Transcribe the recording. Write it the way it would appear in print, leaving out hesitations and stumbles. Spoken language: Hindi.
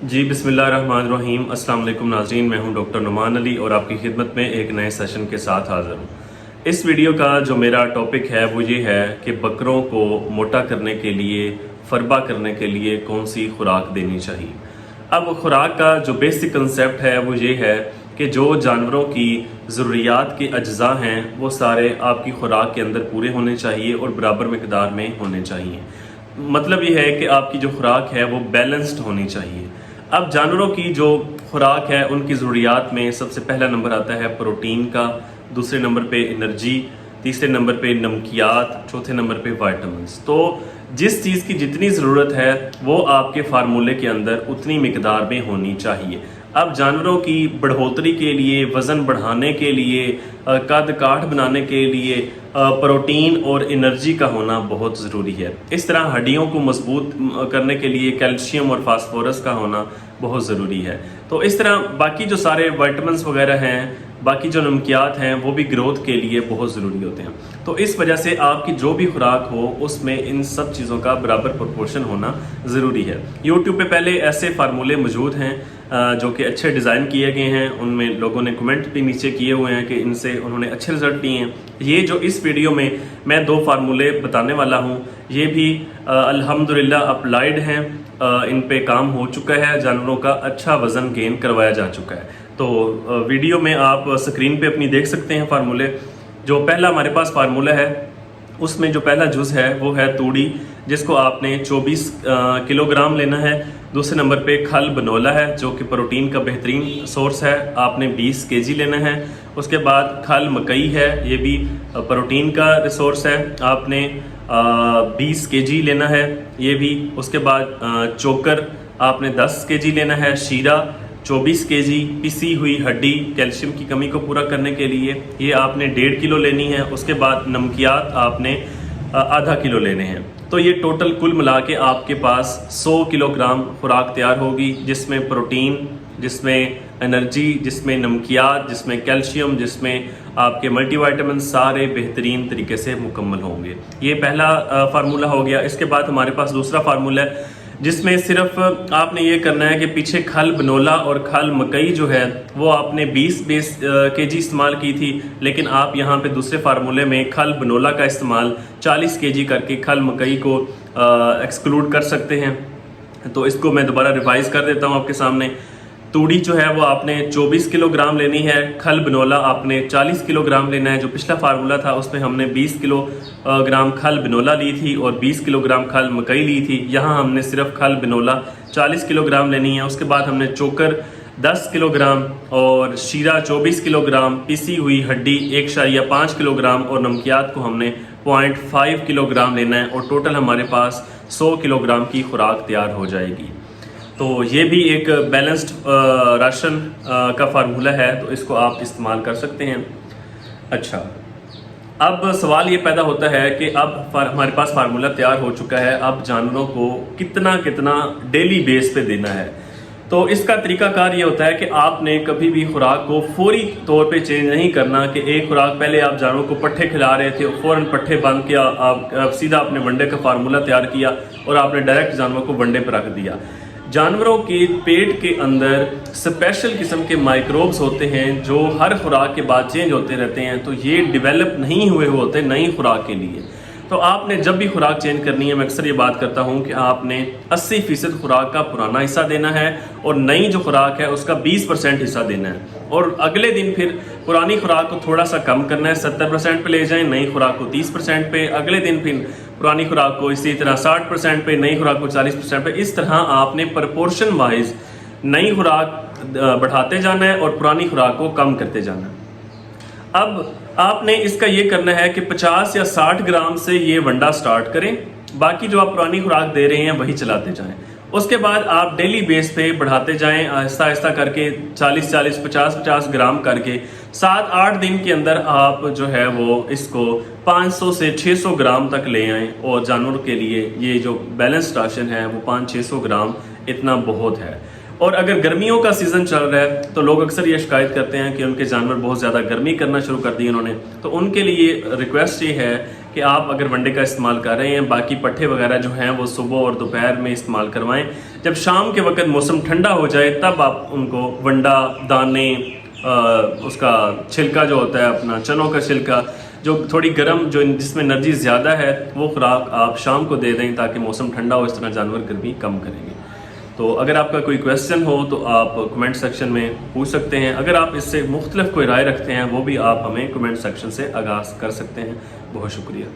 जी बिस्मिल्लाहिर्रहमानिर्रहीम। अस्सलाम वालेकुम नाज़रीन, मैं हूं डॉक्टर नुमान अली और आपकी खिदमत में एक नए सेशन के साथ हाज़िर हूं। इस वीडियो का जो मेरा टॉपिक है वो ये है कि बकरों को मोटा करने के लिए, फरबा करने के लिए कौन सी खुराक देनी चाहिए। अब खुराक का जो बेसिक कंसेप्ट है वो ये है कि जो जानवरों की ज़रूरियात के अज्जा हैं वो सारे आपकी खुराक के अंदर पूरे होने चाहिए और बराबर मिकदार में होने चाहिए। मतलब ये है कि आपकी जो खुराक है वो बैलेंस्ड होनी चाहिए। अब जानवरों की जो खुराक है उनकी ज़रूरियात में सबसे पहला नंबर आता है प्रोटीन का, दूसरे नंबर पे एनर्जी, तीसरे नंबर पे नमकियात, चौथे नंबर पे विटामिन्स। तो जिस चीज़ की जितनी ज़रूरत है वो आपके फार्मूले के अंदर उतनी मिकदार में होनी चाहिए। अब जानवरों की बढ़ोतरी के लिए, वज़न बढ़ाने के लिए, कद काठ बनाने के लिए प्रोटीन और एनर्जी का होना बहुत ज़रूरी है। इस तरह हड्डियों को मजबूत करने के लिए कैल्शियम और फास्फोरस का होना बहुत ज़रूरी है। तो इस तरह बाकी जो सारे विटामिन्स वगैरह हैं, बाकी जो नमकियात हैं वो भी ग्रोथ के लिए बहुत ज़रूरी होते हैं। तो इस वजह से आपकी जो भी खुराक हो उसमें इन सब चीज़ों का बराबर प्रोपोर्शन होना ज़रूरी है। यूट्यूब पे पहले ऐसे फार्मूले मौजूद हैं जो कि अच्छे डिज़ाइन किए गए हैं, उनमें लोगों ने कमेंट भी नीचे किए हुए हैं कि इनसे उन्होंने अच्छे रिजल्ट लिए हैं। ये जो इस वीडियो में मैं 2 फार्मूले बताने वाला हूँ ये भी अल्हम्दुलिल्लाह अप्लाइड हैं, इन पे काम हो चुका है, जानवरों का अच्छा वज़न गेन करवाया जा चुका है। तो वीडियो में आप स्क्रीन पे अपनी देख सकते हैं फार्मूले। जो पहला हमारे पास फार्मूला है उसमें जो पहला जुज़ है वो है तूड़ी, जिसको आपने 24 किलोग्राम लेना है। दूसरे नंबर पे खल बनोला है जो कि प्रोटीन का बेहतरीन सोर्स है, आपने 20 केजी लेना है। उसके बाद खल मकई है, ये भी प्रोटीन का रिसोर्स है, आपने 20 केजी लेना है ये भी। उसके बाद चोकर आपने 10 केजी लेना है। शीरा 24 केजी, पिसी हुई हड्डी कैल्शियम की कमी को पूरा करने के लिए ये आपने 1.5 किलो लेनी है। उसके बाद नमकियात आपने आधा किलो लेने हैं। तो ये टोटल कुल मिला के आपके पास 100 किलोग्राम खुराक तैयार होगी, जिसमें प्रोटीन, जिसमें एनर्जी, जिसमें नमकियात, जिसमें कैल्शियम, जिसमें आपके मल्टीविटामिन सारे बेहतरीन तरीके से मुकम्मल होंगे। ये पहला फार्मूला हो गया। इसके बाद हमारे पास दूसरा फार्मूला है जिसमें सिर्फ आपने ये करना है कि पीछे खल बनोला और खल मकई जो है वो आपने 20 केजी इस्तेमाल की थी, लेकिन आप यहाँ पे दूसरे फार्मूले में खल बनोला का इस्तेमाल 40 केजी करके खल मकई को एक्सक्लूड कर सकते हैं। तो इसको मैं दोबारा रिवाइज कर देता हूँ आपके सामने। तूड़ी जो है वो आपने 24 किलोग्राम लेनी है, खल बनोला आपने 40 किलोग्राम लेना है। जो पिछला फार्मूला था उसमें हमने 20 किलोग्राम खल बनोला ली थी और 20 किलोग्राम खल मकई ली थी। यहाँ हमने सिर्फ खल बनोला 40 किलोग्राम लेनी है। उसके बाद हमने चोकर 10 किलोग्राम और शीरा 24 किलोग्राम, पिसी हुई हड्डी 1.5 किलोग्राम और नमकियात को हमने 0.5 किलोग्राम लेना है और टोटल हमारे पास 100 किलोग्राम की खुराक तैयार हो जाएगी। तो ये भी एक बैलेंस्ड राशन का फार्मूला है, तो इसको आप इस्तेमाल कर सकते हैं। अच्छा, अब सवाल ये पैदा होता है कि अब हमारे पास फार्मूला तैयार हो चुका है, अब जानवरों को कितना कितना डेली बेस पे देना है। तो इसका तरीकाकार ये होता है कि आपने कभी भी खुराक को फौरी तौर पे चेंज नहीं करना कि एक खुराक पहले आप जानवरों को पट्ठे खिला रहे थे, फ़ौरन पट्ठे बंद किया, आप सीधा अपने वनडे का फार्मूला तैयार किया और आपने डायरेक्ट जानवरों को वनडे पर रख दिया। जानवरों के पेट के अंदर स्पेशल किस्म के माइक्रोब्स होते हैं जो हर खुराक के बाद चेंज होते रहते हैं, तो ये डेवलप नहीं हुए होते नई खुराक के लिए। तो आपने जब भी खुराक चेंज करनी है, मैं अक्सर ये बात करता हूँ कि आपने 80% खुराक का पुराना हिस्सा देना है और नई जो खुराक है उसका 20% हिस्सा देना है। और अगले दिन फिर पुरानी खुराक को थोड़ा सा कम करना है, 70% पे ले जाएं, नई खुराक को 30% पे, अगले दिन फिर पुरानी खुराक को इसी तरह 60% पे, नई खुराक को 40% पे। इस तरह आपने प्रपोर्शन वाइज नई खुराक बढ़ाते जाना है और पुरानी खुराक को कम करते जाना है। अब आपने इसका ये करना है कि 50 या 60 ग्राम से ये वंडा स्टार्ट करें, बाकी जो आप पुरानी खुराक दे रहे हैं वही चलाते जाएं। उसके बाद आप डेली बेस पे बढ़ाते जाएं, आहिस्ता आहिस्ता करके 40-40, 50-50 ग्राम करके 7-8 दिन के अंदर आप जो है वो इसको 500 से 600 ग्राम तक ले आएं। और जानवर के लिए ये जो बैलेंस राशन है वो 500-600 ग्राम इतना बहुत है। और अगर गर्मियों का सीज़न चल रहा है तो लोग अक्सर ये शिकायत करते हैं कि उनके जानवर बहुत ज़्यादा गर्मी करना शुरू कर दी उन्होंने, तो उनके लिए रिक्वेस्ट ये है कि आप अगर वनडे का इस्तेमाल कर रहे हैं, बाकी पट्ठे वगैरह जो हैं वो सुबह और दोपहर में इस्तेमाल करवाएं। जब शाम के वक्त मौसम ठंडा हो जाए तब आप उनको वंडा, दाने, उसका छिलका जो होता है अपना चनों का छिलका जो थोड़ी गर्म, जो जिसमें एनर्जी ज़्यादा है, वो खुराक आप शाम को दे दें ताकि मौसम ठंडा हो, इस तरह जानवर गर्मी कम करेंगे। तो अगर आपका कोई क्वेश्चन हो तो आप कमेंट सेक्शन में पूछ सकते हैं। अगर आप इससे मुख्तलिफ कोई राय रखते हैं वो भी आप हमें कमेंट सेक्शन से आगाज़ कर सकते हैं। बहुत शुक्रिया।